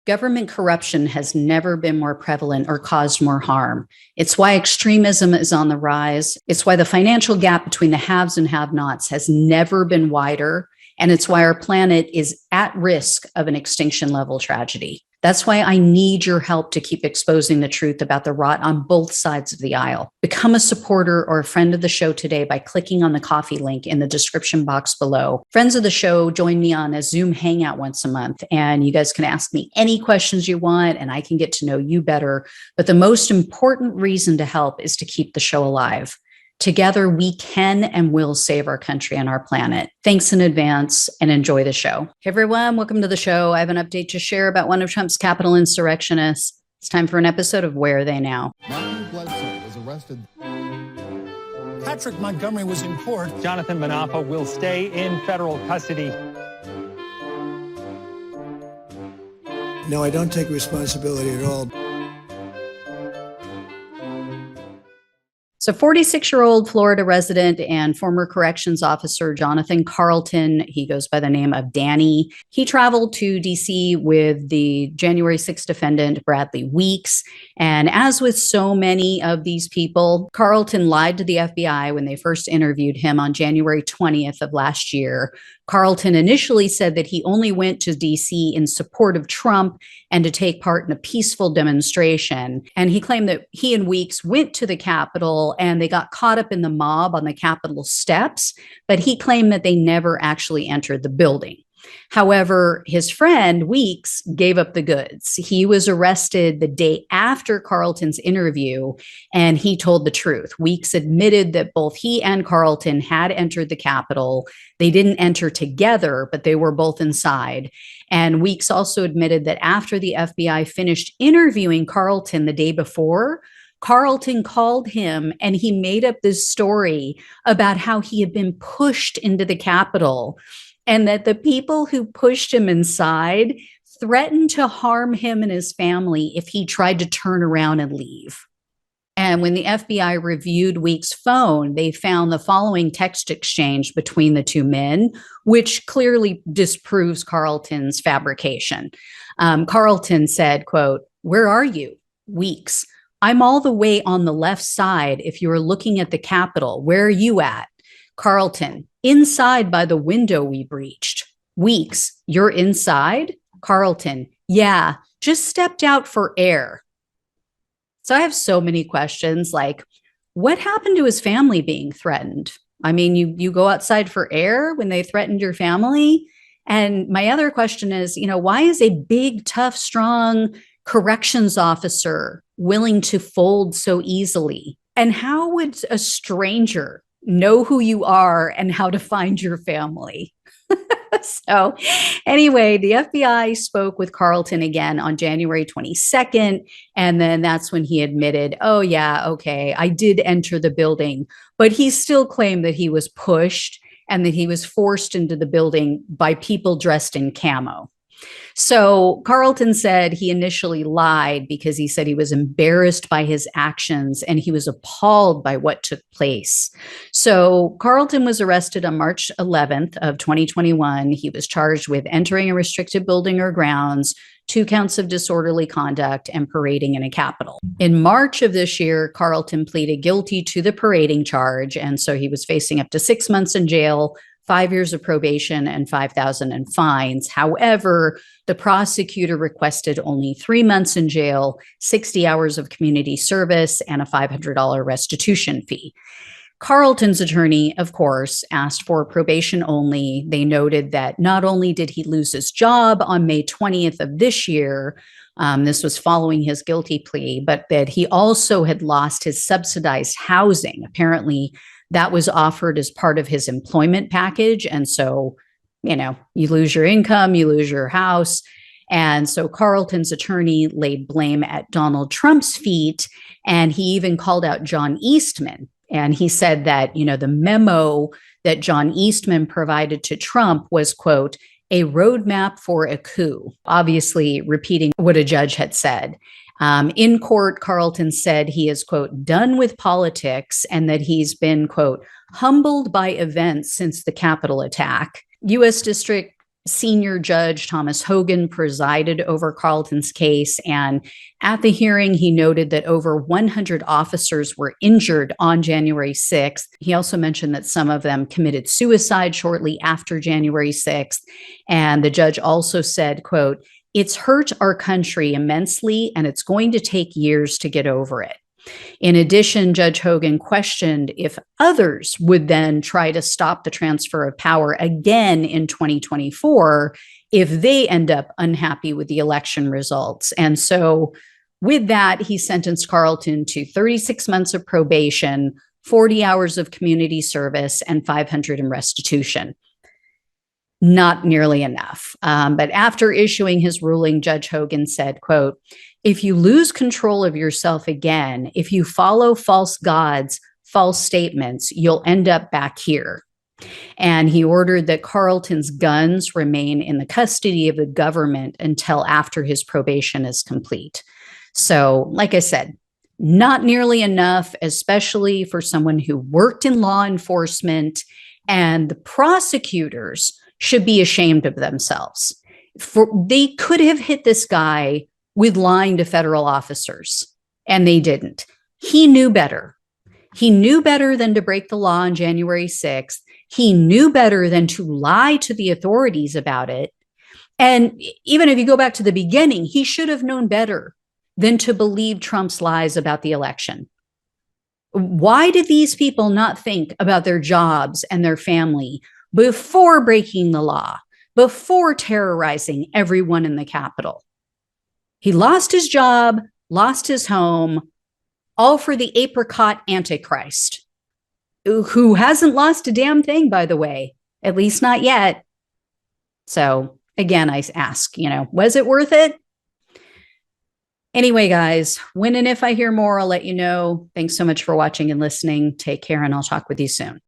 Government corruption has never been more prevalent or caused more harm. It's why extremism is on the rise. It's why the financial gap between the haves and have-nots has never been wider. And it's why our planet is at risk of an extinction level tragedy. That's why I need your help to keep exposing the truth about the rot on both sides of the aisle. Become a supporter or a friend of the show today by clicking on the coffee link in the description box below. Friends of the show join me on a Zoom hangout once a month, and you guys can ask me any questions you want, and I can get to know you better. But the most important reason to help is to keep the show alive. Together, we can and will save our country and our planet. Thanks in advance and enjoy the show. Hey everyone, welcome to the show. I have an update to share about one of Trump's Capitol insurrectionists. It's time for an episode of Where Are They Now? Matthew Bledsoe was arrested. Patrick Montgomery was in court. Jonathan Manapa will stay in federal custody. No, I don't take responsibility at all. So 46-year-old Florida resident and former corrections officer Jonathan Carlton, he goes by the name of Danny. He traveled to D.C. with the January 6th defendant, Bradley Weeks. And as with so many of these people, Carlton lied to the FBI when they first interviewed him on January 20th of last year. Carlton initially said that he only went to D.C. in support of Trump and to take part in a peaceful demonstration. And he claimed that he and Weeks went to the Capitol and they got caught up in the mob on the Capitol steps, but he claimed that they never actually entered the building. However, his friend Weeks gave up the goods. He was arrested the day after Carlton's interview, and he told the truth. Weeks admitted that both he and Carlton had entered the Capitol. They didn't enter together, but they were both inside. And Weeks also admitted that after the FBI finished interviewing Carlton the day before, Carlton called him and he made up this story about how he had been pushed into the Capitol and that the people who pushed him inside threatened to harm him and his family if he tried to turn around and leave. And when the FBI reviewed Weeks' phone, they found the following text exchange between the two men, which clearly disproves Carlton's fabrication. Carlton said, quote, "Where are you? Weeks. I'm all the way on the left side if you are looking at the Capitol. Where are you at? Carlton, inside by the window we breached. Weeks, you're inside? Carlton, yeah, just stepped out for air." So I have so many questions like, what happened to his family being threatened? I mean, you go outside for air when they threatened your family? And my other question is, why is a big, tough, strong corrections officer willing to fold so easily? And how would a stranger know who you are and how to find your family? So anyway, the FBI spoke with Carlton again on January 22nd. And then that's when he admitted, oh yeah, okay, I did enter the building, but he still claimed that he was pushed and that he was forced into the building by people dressed in camo. So Carlton said he initially lied because he said he was embarrassed by his actions and he was appalled by what took place. So Carlton was arrested on March 11th of 2021. He was charged with entering a restricted building or grounds, 2 counts of disorderly conduct, and parading in a Capitol. In March of this year, Carlton pleaded guilty to the parading charge, and so he was facing up to 6 months in jail, 5 years of probation, and $5,000 in fines. However, the prosecutor requested only 3 months in jail, 60 hours of community service, and a $500 restitution fee. Carlton's attorney, of course, asked for probation only. They noted that not only did he lose his job on May 20th of this year, this was following his guilty plea, but that he also had lost his subsidized housing. Apparently, that was offered as part of his employment package. And so, you lose your income, you lose your house. And so Carlton's attorney laid blame at Donald Trump's feet. And he even called out John Eastman. And he said that, the memo that John Eastman provided to Trump was, quote, a roadmap for a coup, obviously repeating what a judge had said. In court, Carlton said he is, quote, done with politics and that he's been, quote, humbled by events since the Capitol attack. U.S. District Senior Judge Thomas Hogan presided over Carlton's case. And at the hearing, he noted that over 100 officers were injured on January 6th. He also mentioned that some of them committed suicide shortly after January 6th. And the judge also said, quote, "It's hurt our country immensely, and it's going to take years to get over it." In addition, Judge Hogan questioned if others would then try to stop the transfer of power again in 2024 if they end up unhappy with the election results. And so with that, he sentenced Carlton to 36 months of probation, 40 hours of community service, and 500 in restitution. Not nearly enough. But after issuing his ruling, Judge Hogan said, quote, "If you lose control of yourself again, if you follow false gods, false statements, you'll end up back here." And he ordered that Carlton's guns remain in the custody of the government until after his probation is complete. So, like I said, not nearly enough, especially for someone who worked in law enforcement, and the prosecutors should be ashamed of themselves. They could have hit this guy with lying to federal officers, and they didn't. He knew better. He knew better than to break the law on January 6th. He knew better than to lie to the authorities about it. And even if you go back to the beginning, he should have known better than to believe Trump's lies about the election. Why did these people not think about their jobs and their family before breaking the law, before terrorizing everyone in the Capitol? He lost his job, lost his home, all for the apricot Antichrist, who hasn't lost a damn thing, by the way, at least not yet. So again, I ask, was it worth it? Anyway, guys, when and if I hear more, I'll let you know. Thanks so much for watching and listening. Take care, and I'll talk with you soon.